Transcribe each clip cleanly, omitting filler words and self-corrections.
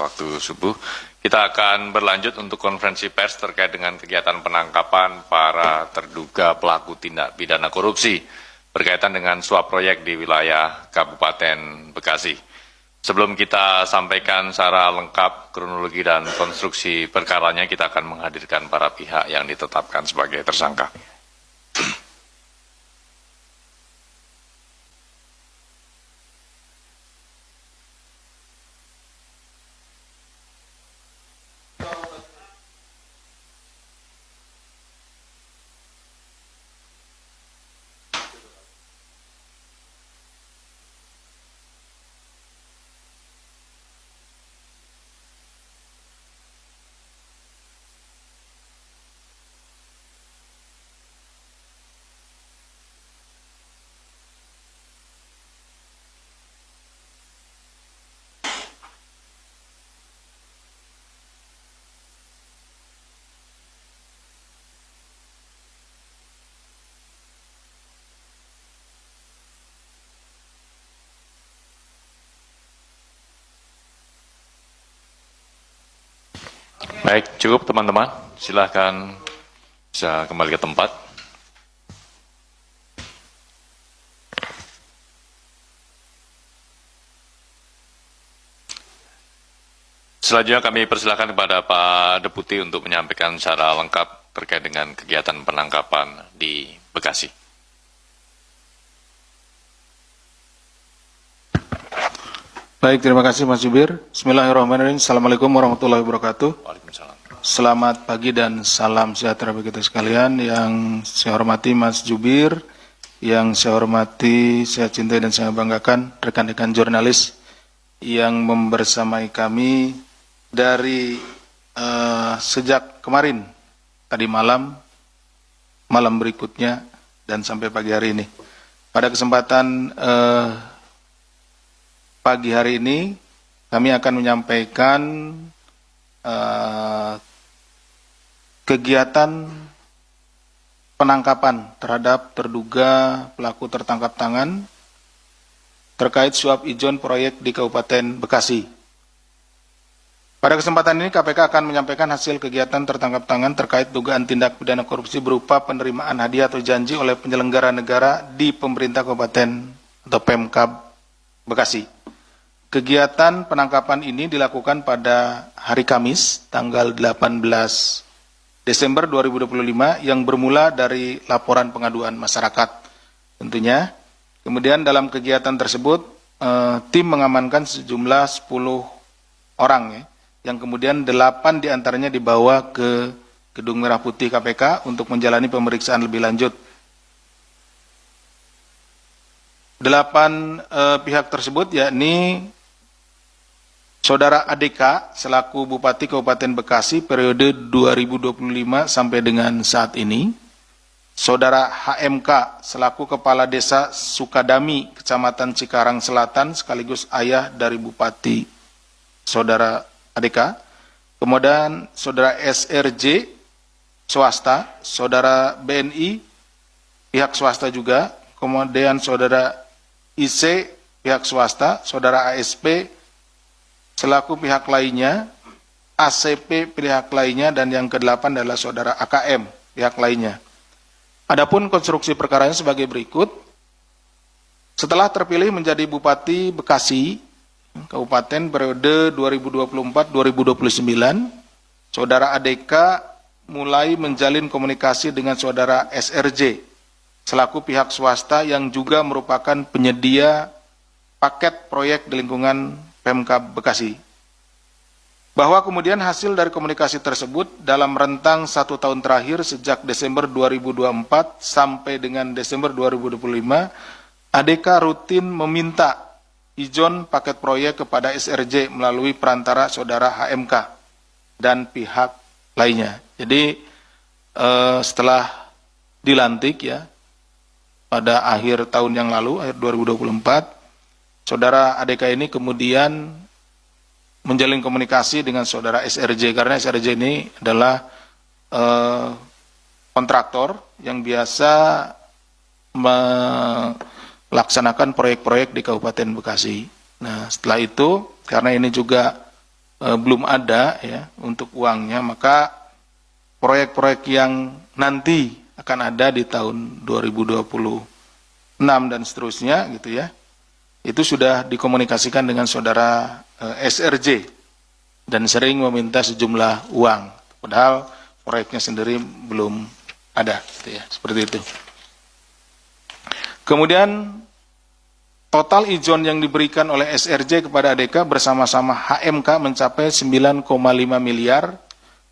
waktu subuh. Kita akan berlanjut untuk konferensi pers terkait dengan kegiatan penangkapan para terduga pelaku tindak pidana korupsi berkaitan dengan suap proyek di wilayah Kabupaten Bekasi. Sebelum kita sampaikan secara lengkap kronologi dan konstruksi perkaranya, kita akan menghadirkan para pihak yang ditetapkan sebagai tersangka. Baik, cukup teman-teman. Silakan bisa kembali ke tempat. Selanjutnya kami persilakan kepada Pak Deputi untuk menyampaikan secara lengkap terkait dengan kegiatan penangkapan di Bekasi. Baik, terima kasih Mas Jubir. Bismillahirrahmanirrahim. Assalamualaikum warahmatullahi wabarakatuh. Waalaikumsalam. Selamat pagi dan salam sejahtera bagi kita sekalian. Yang saya hormati Mas Jubir, yang saya hormati, saya cintai dan saya banggakan rekan-rekan jurnalis yang membersamai kami dari sejak kemarin, tadi malam berikutnya, dan sampai pagi hari ini. Pada kesempatan pagi hari ini kami akan menyampaikan kegiatan penangkapan terhadap terduga pelaku tertangkap tangan terkait suap ijon proyek di Kabupaten Bekasi. Pada kesempatan ini KPK akan menyampaikan hasil kegiatan tertangkap tangan terkait dugaan tindak pidana korupsi berupa penerimaan hadiah atau janji oleh penyelenggara negara di pemerintah Kabupaten atau Pemkab Bekasi. Kegiatan penangkapan ini dilakukan pada hari Kamis, tanggal 18 Desember 2025, yang bermula dari laporan pengaduan masyarakat tentunya. Kemudian dalam kegiatan tersebut, tim mengamankan sejumlah 10 orang, ya, yang kemudian 8 diantaranya dibawa ke Gedung Merah Putih KPK untuk menjalani pemeriksaan lebih lanjut. 8 pihak tersebut yakni Saudara ADK selaku Bupati Kabupaten Bekasi periode 2025 sampai dengan saat ini, Saudara HMK selaku Kepala Desa Sukadami, Kecamatan Cikarang Selatan, sekaligus ayah dari Bupati Saudara ADK, kemudian Saudara SRJ swasta, Saudara BNI pihak swasta juga, kemudian Saudara IC pihak swasta, Saudara ASP selaku pihak lainnya, ACP pihak lainnya, dan yang ke-8 adalah Saudara AKM pihak lainnya. Adapun konstruksi perkaranya sebagai berikut. Setelah terpilih menjadi Bupati Bekasi Kabupaten periode 2024-2029, Saudara ADK mulai menjalin komunikasi dengan Saudara SRJ selaku pihak swasta yang juga merupakan penyedia paket proyek di lingkungan Pemkab Bekasi. Bahwa kemudian hasil dari komunikasi tersebut dalam rentang 1 tahun terakhir sejak Desember 2024 sampai dengan Desember 2025, ADK rutin meminta ijon paket proyek kepada SRJ melalui perantara Saudara HMK dan pihak lainnya. Jadi setelah dilantik, ya, pada akhir tahun yang lalu, akhir 2024, Saudara ADK ini kemudian menjalin komunikasi dengan Saudara SRJ, karena SRJ ini adalah kontraktor yang biasa melaksanakan proyek-proyek di Kabupaten Bekasi. Nah, setelah itu, karena ini juga belum ada ya untuk uangnya, maka proyek-proyek yang nanti akan ada di tahun 2026 dan seterusnya gitu ya, itu sudah dikomunikasikan dengan saudara SRJ dan sering meminta sejumlah uang, padahal proyeknya sendiri belum ada gitu ya, seperti itu. Kemudian total ijon yang diberikan oleh SRJ kepada ADK bersama-sama HMK mencapai 9,5 miliar.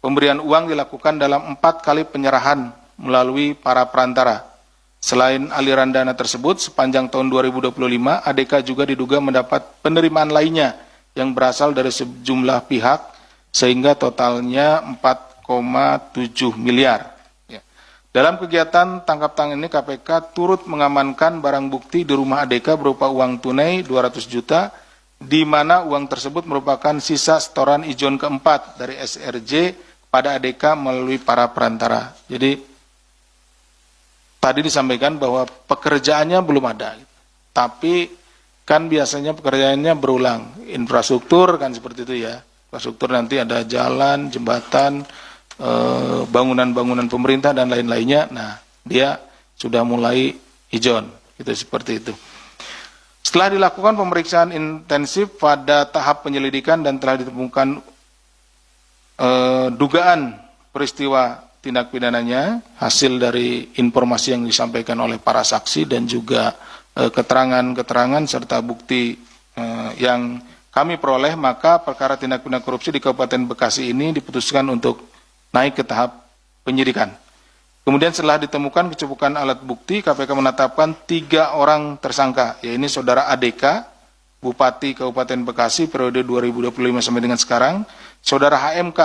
Pemberian uang dilakukan dalam 4 kali penyerahan melalui para perantara. Selain aliran dana tersebut, sepanjang tahun 2025, ADK juga diduga mendapat penerimaan lainnya yang berasal dari sejumlah pihak, sehingga totalnya 4,7 miliar. Dalam kegiatan tangkap tangan ini, KPK turut mengamankan barang bukti di rumah ADK berupa uang tunai 200 juta, di mana uang tersebut merupakan sisa setoran ijon keempat dari SRJ pada ADK melalui para perantara. Jadi, tadi disampaikan bahwa pekerjaannya belum ada, tapi kan biasanya pekerjaannya berulang. Infrastruktur kan seperti itu ya, infrastruktur nanti ada jalan, jembatan, bangunan-bangunan pemerintah dan lain-lainnya. Nah, dia sudah mulai ijon, itu seperti itu. Setelah dilakukan pemeriksaan intensif pada tahap penyelidikan dan telah ditemukan dugaan peristiwa tindak pidananya, hasil dari informasi yang disampaikan oleh para saksi dan juga keterangan-keterangan serta bukti yang kami peroleh, maka perkara tindak pidana korupsi di Kabupaten Bekasi ini diputuskan untuk naik ke tahap penyidikan. Kemudian setelah ditemukan kecukupan alat bukti, KPK menetapkan 3 orang tersangka, yaitu saudara ADK, Bupati Kabupaten Bekasi periode 2025 sampai dengan sekarang, saudara HMK,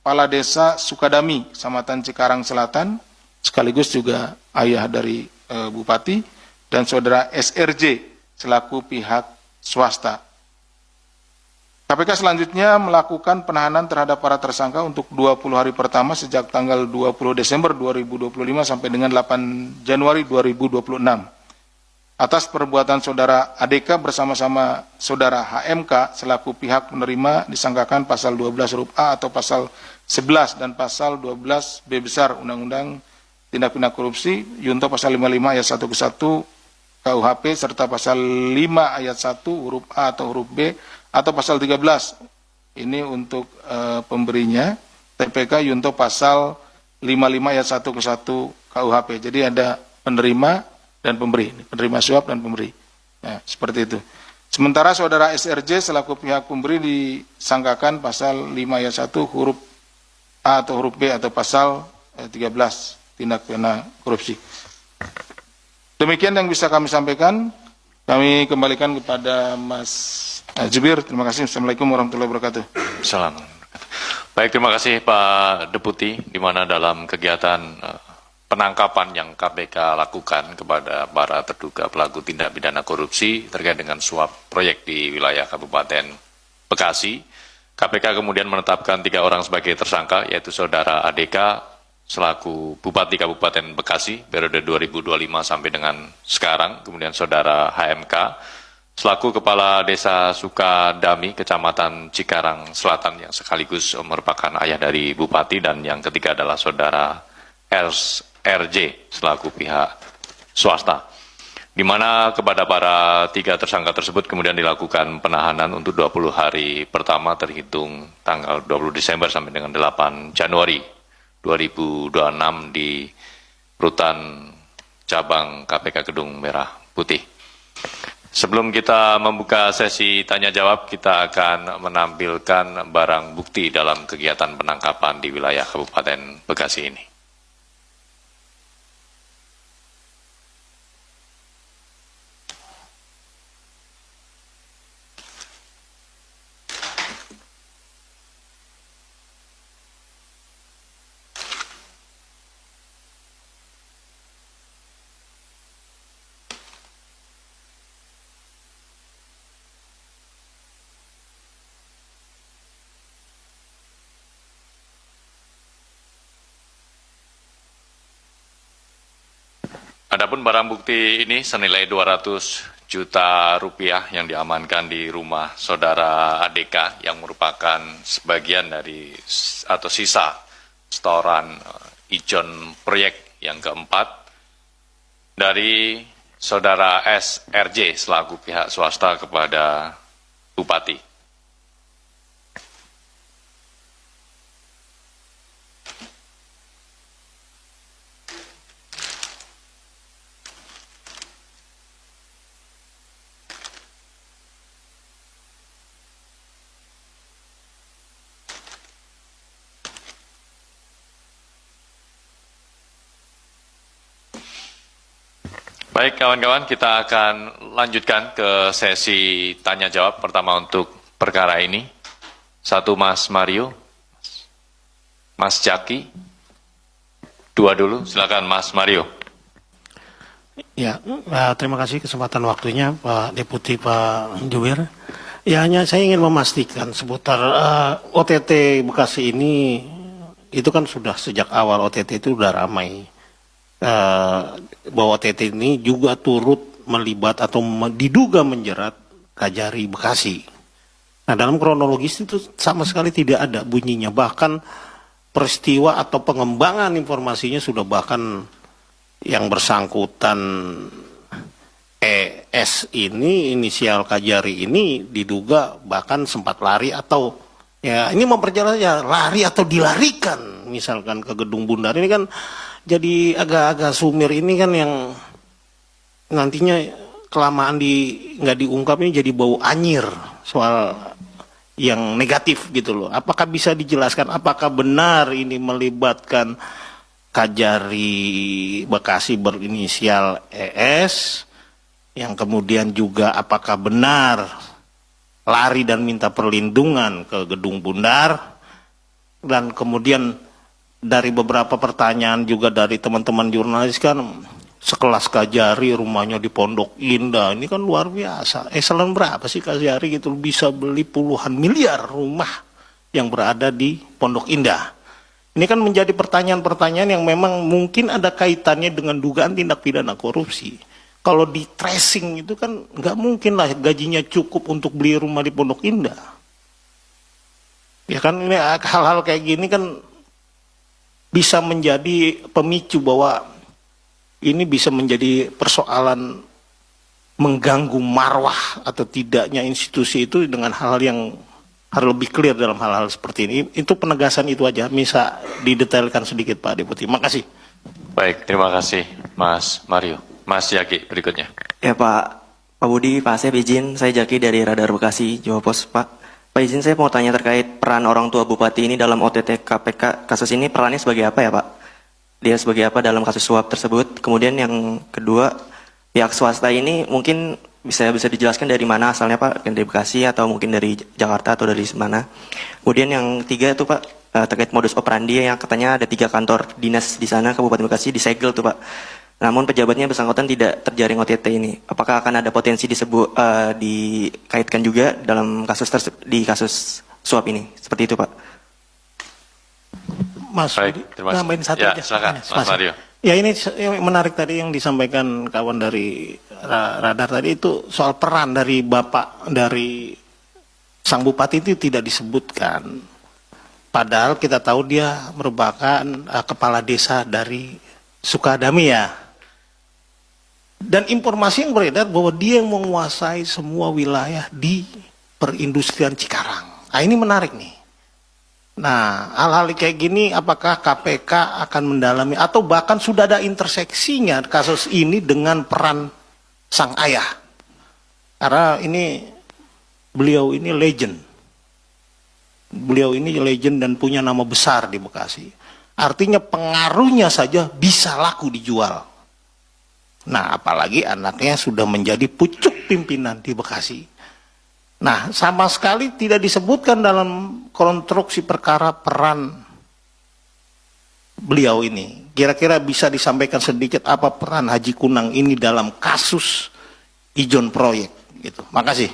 Kepala Desa Sukadami, Kecamatan Cikarang Selatan, sekaligus juga ayah dari Bupati, dan saudara SRJ, selaku pihak swasta. KPK selanjutnya melakukan penahanan terhadap para tersangka untuk 20 hari pertama sejak tanggal 20 Desember 2025 sampai dengan 8 Januari 2026. Atas perbuatan saudara ADK bersama-sama saudara HMK selaku pihak penerima disangkakan pasal 12 huruf A atau pasal 11 dan pasal 12 B besar Undang-Undang Tindak Pidana Korupsi, Yunto pasal 55 ayat 1 ke 1 KUHP serta pasal 5 ayat 1 huruf A atau huruf B atau pasal 13, ini untuk pemberinya, TPK Yunto pasal 55 ayat 1 ke 1 KUHP. Jadi ada penerima dan pemberi, penerima suap dan pemberi. Ya, seperti itu. Sementara saudara SRJ selaku pihak pemberi disangkakan pasal 5 ayat 1 huruf A atau huruf B atau pasal 13 tindak pidana korupsi. Demikian yang bisa kami sampaikan. Kami kembalikan kepada Mas Jubir. Terima kasih. Assalamualaikum warahmatullahi wabarakatuh. Assalamualaikum. Baik, terima kasih Pak Deputi, di mana dalam kegiatan penangkapan yang KPK lakukan kepada para terduga pelaku tindak pidana korupsi terkait dengan suap proyek di wilayah Kabupaten Bekasi, KPK kemudian menetapkan 3 orang sebagai tersangka, yaitu saudara ADK selaku Bupati Kabupaten Bekasi periode 2025 sampai dengan sekarang, kemudian saudara HMK selaku Kepala Desa Sukadami, Kecamatan Cikarang Selatan yang sekaligus merupakan ayah dari Bupati, dan yang ketiga adalah saudara SRJ selaku pihak swasta. Di mana kepada para 3 tersangka tersebut kemudian dilakukan penahanan untuk 20 hari pertama terhitung tanggal 20 Desember sampai dengan 8 Januari 2026 di Rutan Cabang KPK Gedung Merah Putih. Sebelum kita membuka sesi tanya jawab, kita akan menampilkan barang bukti dalam kegiatan penangkapan di wilayah Kabupaten Bekasi ini. Adapun barang bukti ini senilai 200 juta rupiah yang diamankan di rumah saudara ADK yang merupakan sebagian dari atau sisa setoran ijon proyek yang keempat dari saudara SRJ selaku pihak swasta kepada Bupati. Baik kawan-kawan, kita akan lanjutkan ke sesi tanya jawab pertama untuk perkara ini. Satu Mas Mario, Mas Jaki, dua dulu, silakan Mas Mario. Ya, terima kasih kesempatan waktunya Pak Deputi Pak Juwir. Ya, hanya saya ingin memastikan seputar OTT Bekasi ini, itu kan sudah sejak awal OTT itu sudah ramai. Bahwa OTT ini juga turut melibat atau diduga menjerat Kajari Bekasi. Nah, dalam kronologis itu sama sekali tidak ada bunyinya. Bahkan peristiwa atau pengembangan informasinya sudah bahkan yang bersangkutan ES ini, inisial Kajari ini diduga bahkan sempat lari atau ya ini memperjelas ya lari atau dilarikan misalkan ke Gedung Bundar. Ini kan jadi agak-agak sumir ini kan yang nantinya kelamaan nggak diungkap ini jadi bau anyir soal yang negatif gitu loh. Apakah bisa dijelaskan apakah benar ini melibatkan Kajari Bekasi berinisial ES yang kemudian juga apakah benar lari dan minta perlindungan ke Gedung Bundar dan kemudian dari beberapa pertanyaan juga dari teman-teman jurnalis kan sekelas Kajari rumahnya di Pondok Indah ini kan luar biasa. Eselon berapa sih Kajari gitu bisa beli puluhan miliar rumah yang berada di Pondok Indah. Ini kan menjadi pertanyaan-pertanyaan yang memang mungkin ada kaitannya dengan dugaan tindak pidana korupsi. Kalau di tracing itu kan nggak mungkin lah gajinya cukup untuk beli rumah di Pondok Indah. Ya kan ini hal-hal kayak gini kan bisa menjadi pemicu bahwa ini bisa menjadi persoalan mengganggu marwah atau tidaknya institusi itu dengan hal-hal yang harus lebih clear dalam hal-hal seperti ini. Itu penegasan itu aja, bisa didetailkan sedikit Pak Deputi. Makasih. Baik, terima kasih Mas Mario. Mas Jaki berikutnya. Ya Pak Budi, Pak Asep izin, saya Jaki dari Radar Bekasi, Jawa Pos Pak. Pak izin saya mau tanya terkait peran orang tua Bupati ini dalam OTT KPK. Kasus ini perannya sebagai apa ya Pak? Dia sebagai apa dalam kasus suap tersebut? Kemudian yang kedua, pihak swasta ini mungkin bisa dijelaskan dari mana asalnya Pak? Dari Bekasi atau mungkin dari Jakarta atau dari mana? Kemudian yang ketiga itu Pak, terkait modus operandi yang katanya ada 3 kantor dinas di sana, Kabupaten Bekasi disegel tuh Pak. Namun pejabatnya bersangkutan tidak terjaring OTT ini. Apakah akan ada potensi dikaitkan juga dalam di kasus suap ini? Seperti itu Pak. Mas, baik, terima kasih. nambahin satu ya, aja. Silakan, Mas Mario. Ya ini yang menarik tadi yang disampaikan kawan dari Radar tadi itu soal peran dari Bapak dari Sang Bupati itu tidak disebutkan. Padahal kita tahu dia merupakan kepala desa dari Sukadami ya. Dan informasi yang beredar bahwa dia yang menguasai semua wilayah di perindustrian Cikarang. Nah ini menarik nih. Nah hal-hal kayak gini apakah KPK akan mendalami atau bahkan sudah ada interseksinya kasus ini dengan peran sang ayah. Karena ini beliau ini legend. Beliau ini legend dan punya nama besar di Bekasi. Artinya pengaruhnya saja bisa laku dijual. Nah, apalagi anaknya sudah menjadi pucuk pimpinan di Bekasi. Nah, sama sekali tidak disebutkan dalam konstruksi perkara peran beliau ini. Kira-kira bisa disampaikan sedikit apa peran Haji Kunang ini dalam kasus ijon proyek gitu. Makasih.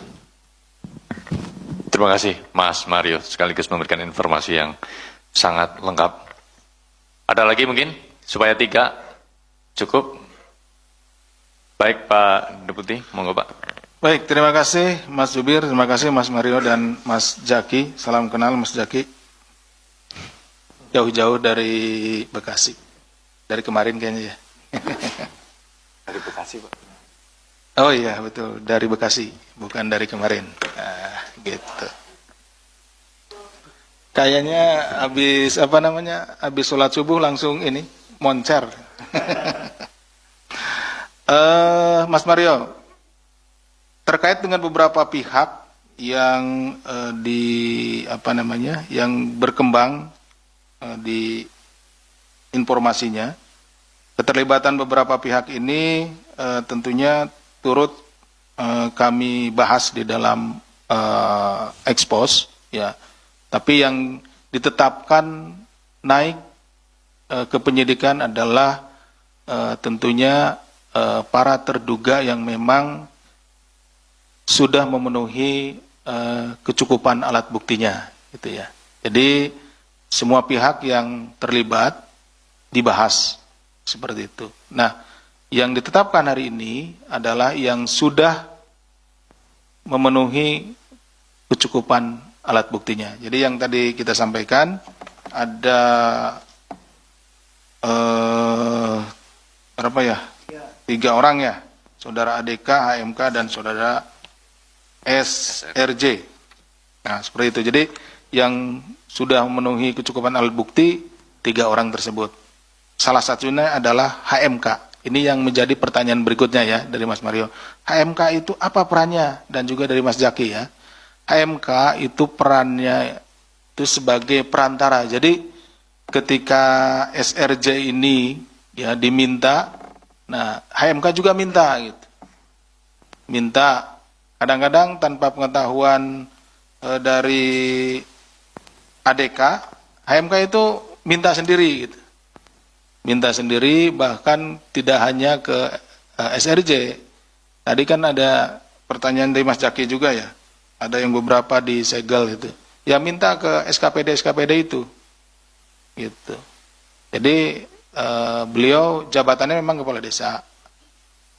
Terima kasih Mas Mario sekaligus memberikan informasi yang sangat lengkap. Ada lagi mungkin supaya 3 cukup. Baik Pak Deputi, monggo Pak. Baik, terima kasih Mas Jubir, terima kasih Mas Mario dan Mas Jaki. Salam kenal Mas Jaki. Jauh-jauh dari Bekasi. Dari kemarin kayaknya ya. Dari Bekasi, Pak. Oh iya, betul. Dari Bekasi, bukan dari kemarin. Nah, gitu. Kayaknya habis habis sholat subuh langsung ini moncer. Mas Mario, terkait dengan beberapa pihak yang yang berkembang di informasinya, keterlibatan beberapa pihak ini tentunya turut kami bahas di dalam expose, ya. Tapi yang ditetapkan naik ke penyidikan adalah tentunya para terduga yang memang sudah memenuhi kecukupan alat buktinya, gitu ya. Jadi semua pihak yang terlibat dibahas seperti itu. Nah, yang ditetapkan hari ini adalah yang sudah memenuhi kecukupan alat buktinya. Jadi yang tadi kita sampaikan ada berapa ya? 3 orang ya, saudara ADK, HMK, dan saudara SRJ. Nah, seperti itu. Jadi yang sudah memenuhi kecukupan alat bukti 3 orang tersebut. Salah satunya adalah HMK. Ini yang menjadi pertanyaan berikutnya ya dari Mas Mario. HMK itu apa perannya? Dan juga dari Mas Jaki ya. HMK itu perannya itu sebagai perantara. Jadi ketika SRJ ini ya diminta, nah HMK juga minta gitu. Minta kadang-kadang tanpa pengetahuan dari ADK, HMK itu minta sendiri gitu. Minta sendiri, bahkan tidak hanya ke SRJ. Tadi kan ada pertanyaan dari Mas Jaki juga ya. Ada yang beberapa disegel itu. Ya minta ke SKPD itu. Gitu. Jadi beliau jabatannya memang kepala desa.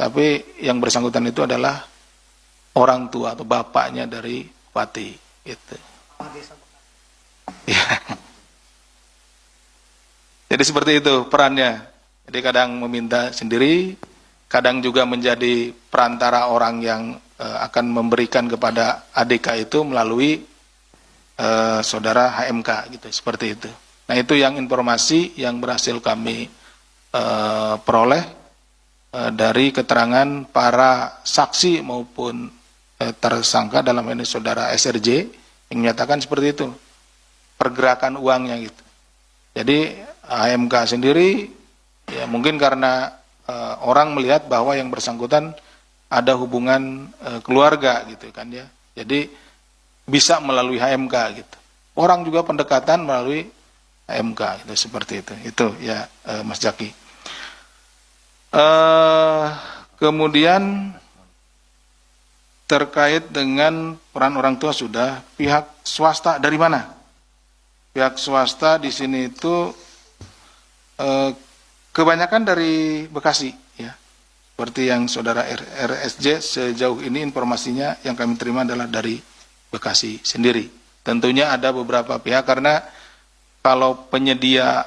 Tapi yang bersangkutan itu adalah orang tua atau bapaknya dari bupati. Gitu. Ya. Jadi seperti itu perannya. Jadi kadang meminta sendiri, kadang juga menjadi perantara orang yang akan memberikan kepada ADK itu melalui saudara HMK gitu, seperti itu. Nah, itu yang informasi yang berhasil kami peroleh dari keterangan para saksi maupun tersangka, dalam ini saudara SRJ, yang menyatakan seperti itu pergerakan uangnya gitu. Jadi HMK sendiri ya mungkin karena orang melihat bahwa yang bersangkutan ada hubungan keluarga gitu kan ya. Jadi bisa melalui HMK gitu. Orang juga pendekatan melalui HMK gitu, seperti itu. Itu ya Mas Jaki. Kemudian terkait dengan peran orang tua sudah, pihak swasta dari mana? Pihak swasta di sini itu kebanyakan dari Bekasi ya. Seperti yang saudara RSJ sejauh ini informasinya yang kami terima adalah dari Bekasi sendiri. Tentunya ada beberapa pihak karena kalau penyedia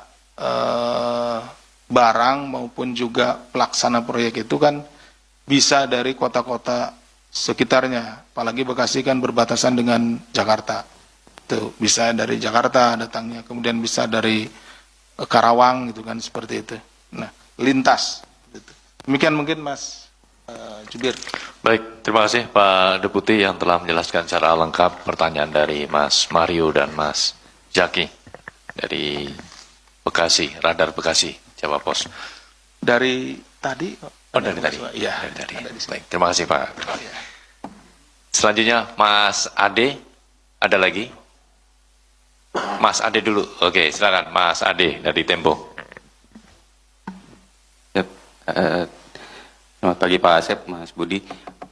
barang maupun juga pelaksana proyek itu kan bisa dari kota-kota sekitarnya. Apalagi Bekasi kan berbatasan dengan Jakarta. Tuh, bisa dari Jakarta datangnya, kemudian bisa dari Karawang gitu kan, seperti itu. Nah, lintas. Gitu. Demikian mungkin Mas Jubir. Baik, terima kasih Pak Deputi yang telah menjelaskan secara lengkap pertanyaan dari Mas Mario dan Mas Jaki dari Bekasi, Radar Bekasi, Jawa Pos. Dari tadi? Oh, dari tadi. Iya, dari tadi. Ada Baik, terima kasih Pak. ya. Selanjutnya Mas Ade, ada lagi? Mas Ade dulu. Oke, silakan Mas Ade dari Tempo. Selamat pagi Pak Asep, Mas Budi.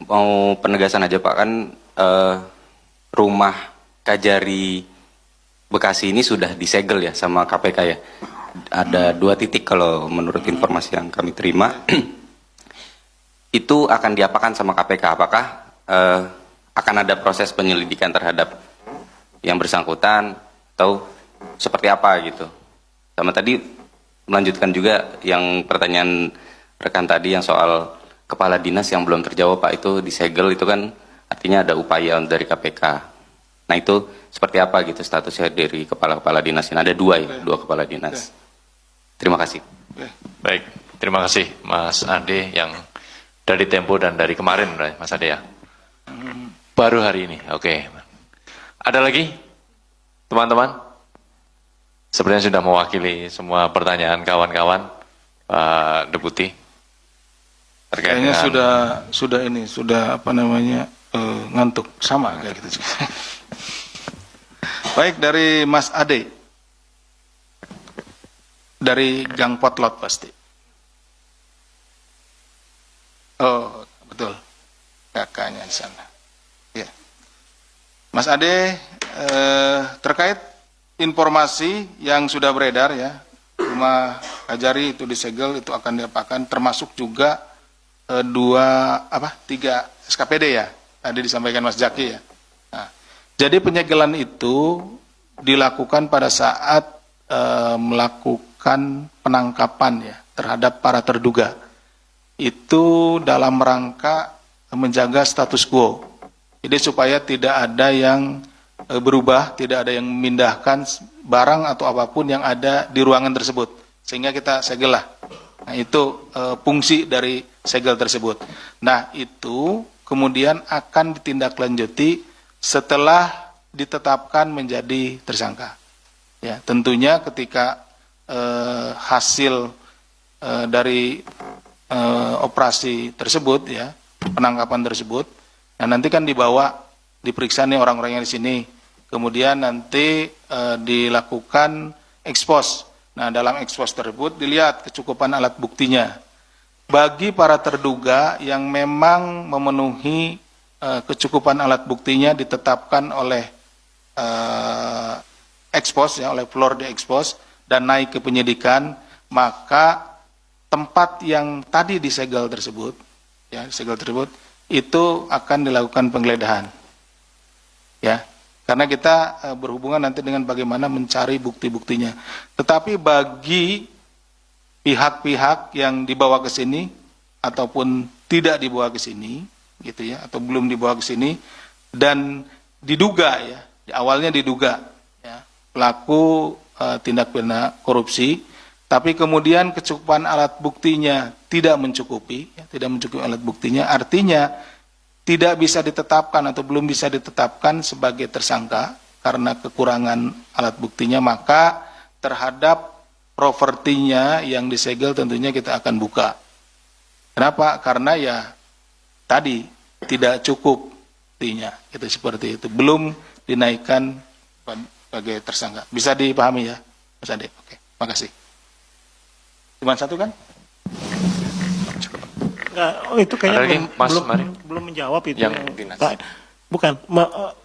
Mau penegasan aja Pak, kan rumah Kajari Bekasi ini sudah disegel ya sama KPK ya. Ada 2 titik kalau menurut informasi yang kami terima. Itu akan diapakan sama KPK? Apakah akan ada proses penyelidikan terhadap yang bersangkutan atau seperti apa gitu. Sama tadi melanjutkan juga yang pertanyaan rekan tadi yang soal kepala dinas yang belum terjawab Pak, itu disegel, itu kan artinya ada upaya dari KPK. Nah itu seperti apa gitu statusnya dari kepala-kepala dinas ini? Ada dua ya, dua kepala dinas. Terima kasih. Baik, terima kasih Mas Ade yang dari Tempo dan dari kemarin Mas Ade ya. Baru hari ini, oke. Ada lagi teman-teman? Sebenarnya sudah mewakili semua pertanyaan kawan-kawan, Pak Deputi. Terkait Kayaknya dengan sudah apa namanya ngantuk sama kayak gitu juga. Baik, dari Mas Ade, dari Gang Potlot pasti. Oh betul, kakaknya di sana. Ya, Mas Ade, terkait informasi yang sudah beredar ya, rumah Kajari itu disegel, itu akan diapakan, termasuk juga tiga SKPD ya, tadi disampaikan Mas Jaki ya. Nah, jadi penyegelan itu dilakukan pada saat melakukan penangkapan ya terhadap para terduga. Itu dalam rangka menjaga status quo. Jadi supaya tidak ada yang berubah, tidak ada yang memindahkan barang atau apapun yang ada di ruangan tersebut, sehingga kita segel lah. Nah itu fungsi dari segel tersebut. Nah itu kemudian akan ditindaklanjuti setelah ditetapkan menjadi tersangka. Ya tentunya ketika hasil dari operasi tersebut ya, penangkapan tersebut, nah nanti kan diperiksa nih orang-orang yang di sini, kemudian nanti dilakukan ekspos. Nah dalam ekspos tersebut dilihat kecukupan alat buktinya. Bagi para terduga yang memang memenuhi kecukupan alat buktinya ditetapkan oleh ekspos ya, oleh floor di ekspos dan naik ke penyidikan, maka tempat yang tadi disegel tersebut ya, disegel tersebut itu akan dilakukan penggeledahan. Ya, karena kita berhubungan nanti dengan bagaimana mencari bukti-buktinya. Tetapi bagi pihak-pihak yang dibawa ke sini ataupun tidak dibawa ke sini, gitu ya, atau belum dibawa ke sini dan diduga ya, awalnya diduga ya, pelaku tindak pidana korupsi, tapi kemudian kecukupan alat buktinya tidak mencukupi, ya, tidak mencukupi alat buktinya, artinya tidak bisa ditetapkan atau belum bisa ditetapkan sebagai tersangka karena kekurangan alat buktinya, maka terhadap propertinya yang disegel tentunya kita akan buka. Kenapa? Karena ya tadi tidak cukup buktinya, itu seperti itu, belum dinaikkan sebagai tersangka. Bisa dipahami ya, Mas Ade? Oke, makasih. Cuma satu kan? Enggak, itu kayaknya Ada lagi, Mas Mari? belum menjawab itu. Yang dinas. Bukan,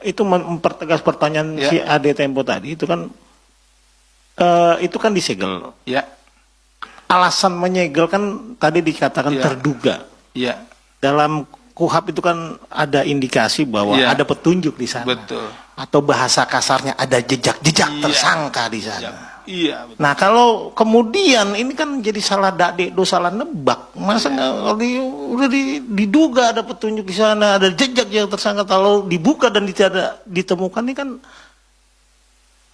itu mempertegas pertanyaan Ya. si Ade Tempo tadi, itu kan disegel. Ya, Alasan menyegel kan tadi dikatakan Ya. terduga. ya, Dalam KUHAP itu kan ada indikasi bahwa Ya. ada petunjuk di sana. betul. Atau bahasa kasarnya ada jejak-jejak Iya. tersangka di sana. Ya, iya, betul. Nah kalau kemudian ini kan jadi salah dadek, salah nebak. Masa nggak udah diduga ada petunjuk di sana, ada jejak yang tersangka, kalau dibuka dan tidak ditemukan ini kan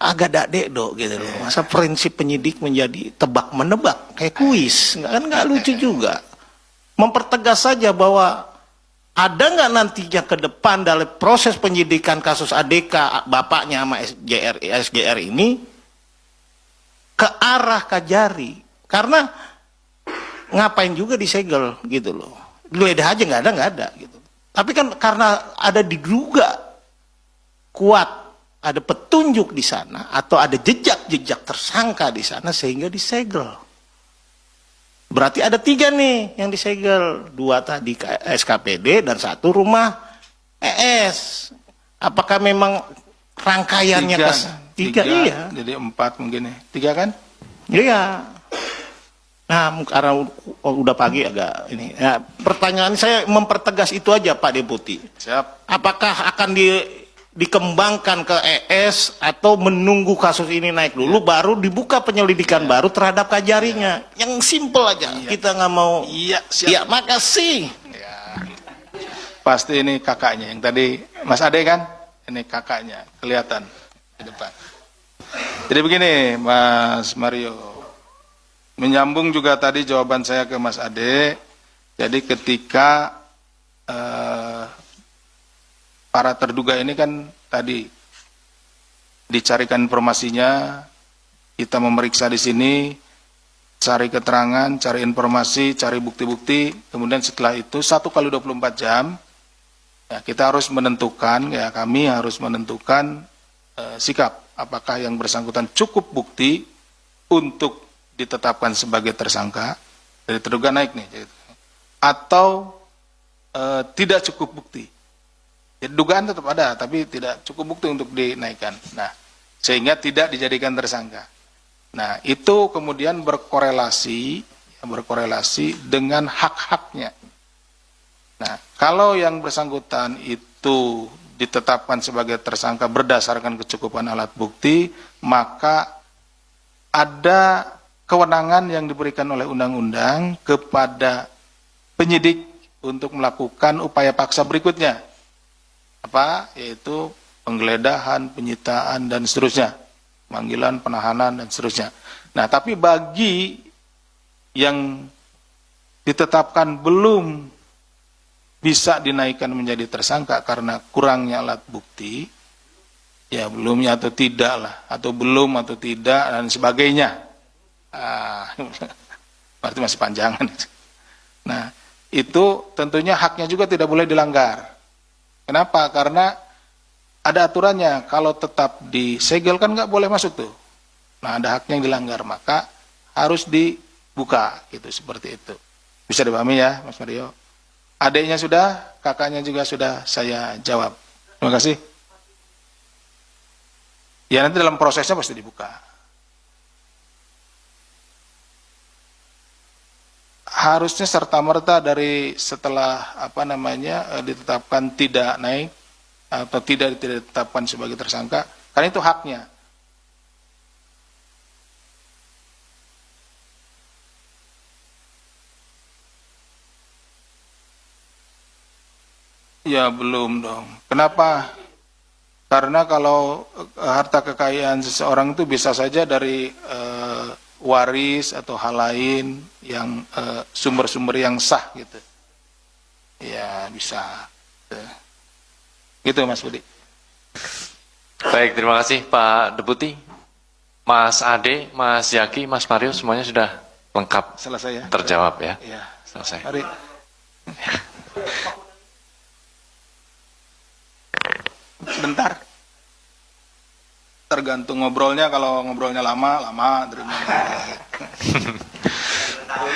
agak dadek gitu loh. Masa prinsip penyidik menjadi tebak menebak kayak kuis, nggak lucu juga. Mempertegas saja bahwa ada nggak nantinya ke depan dalam proses penyidikan kasus ADK bapaknya sama SGR ini ke arah Kajari, karena ngapain juga disegel gitu loh, geledah aja nggak ada gitu. Tapi kan karena ada diduga kuat ada petunjuk di sana atau ada jejak tersangka di sana sehingga disegel. Berarti ada 3 nih yang disegel, 2 tadi SKPD dan 1 rumah ES. Apakah memang rangkaiannya Tiga, tiga? Iya. Jadi 4 mungkin ya. 3 kan? Iya. Nah, karena udah pagi agak ini. Ya, pertanyaan saya mempertegas itu aja Pak Deputi. Siap. Apakah akan dikembangkan ke ES atau menunggu kasus ini naik dulu baru dibuka penyelidikan baru terhadap Kajarinya? Yang simple aja. Kita nggak mau. Iya, siap. Ya, makasih. Pasti ini kakaknya yang tadi Mas Ade kan? Ini kakaknya kelihatan di depan. Jadi begini, Mas Mario. Menyambung juga tadi jawaban saya ke Mas Ade. Jadi ketika para terduga ini kan tadi dicarikan informasinya, kita memeriksa di sini, cari keterangan, cari informasi, cari bukti-bukti, kemudian setelah itu 1 kali 24 jam, ya, kita harus menentukan, ya kami harus menentukan sikap apakah yang bersangkutan cukup bukti untuk ditetapkan sebagai tersangka, dari terduga naik nih, atau tidak cukup bukti. Jadi dugaan tetap ada, tapi tidak cukup bukti untuk dinaikkan. Nah, sehingga tidak dijadikan tersangka. Nah, itu kemudian berkorelasi dengan hak-haknya. Nah, kalau yang bersangkutan itu ditetapkan sebagai tersangka berdasarkan kecukupan alat bukti, maka ada kewenangan yang diberikan oleh undang-undang kepada penyidik untuk melakukan upaya paksa berikutnya. Apa? Yaitu penggeledahan, penyitaan, dan seterusnya. Panggilan, penahanan, dan seterusnya. Nah, tapi bagi yang ditetapkan belum bisa dinaikkan menjadi tersangka karena kurangnya alat bukti, ya belumnya atau tidak lah, atau belum atau tidak, dan sebagainya. Berarti masih panjangan. Nah, itu tentunya haknya juga tidak boleh dilanggar. Kenapa? Karena ada aturannya, kalau tetap disegel kan nggak boleh masuk tuh. Nah, ada haknya yang dilanggar, maka harus dibuka, gitu, seperti itu. Bisa dipahami ya, Mas Mario? Adiknya sudah, kakaknya juga sudah saya jawab. Terima kasih. Ya, nanti dalam prosesnya pasti dibuka. Harusnya serta-merta dari setelah ditetapkan tidak naik atau tidak ditetapkan sebagai tersangka, karena itu haknya. Ya belum dong. Kenapa? Karena kalau harta kekayaan seseorang itu bisa saja dari waris atau hal lain yang sumber-sumber yang sah gitu. Ya bisa. Gitu Mas Budi. Baik, terima kasih Pak Deputi. Mas Ade, Mas Yaki, Mas Mario semuanya sudah lengkap Selesai ya? terjawab ya. Ya. Selesai. Mari. Bentar. Tergantung ngobrolnya, kalau ngobrolnya lama, terima.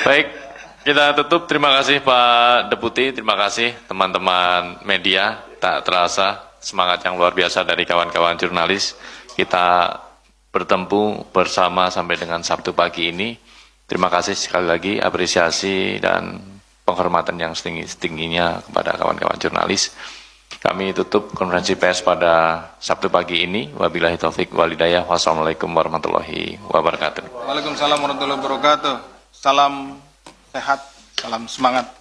Baik, kita tutup. Terima kasih Pak Deputi, terima kasih teman-teman media. Tak terasa semangat yang luar biasa dari kawan-kawan jurnalis. Kita bertemu bersama sampai dengan Sabtu pagi ini. Terima kasih sekali lagi, apresiasi dan penghormatan yang setinggi-tingginya kepada kawan-kawan jurnalis. Kami tutup konferensi pers pada Sabtu pagi ini. Wabillahi taufik walhidayah. Wassalamualaikum warahmatullahi wabarakatuh. Waalaikumsalam warahmatullahi wabarakatuh. Salam sehat, salam semangat.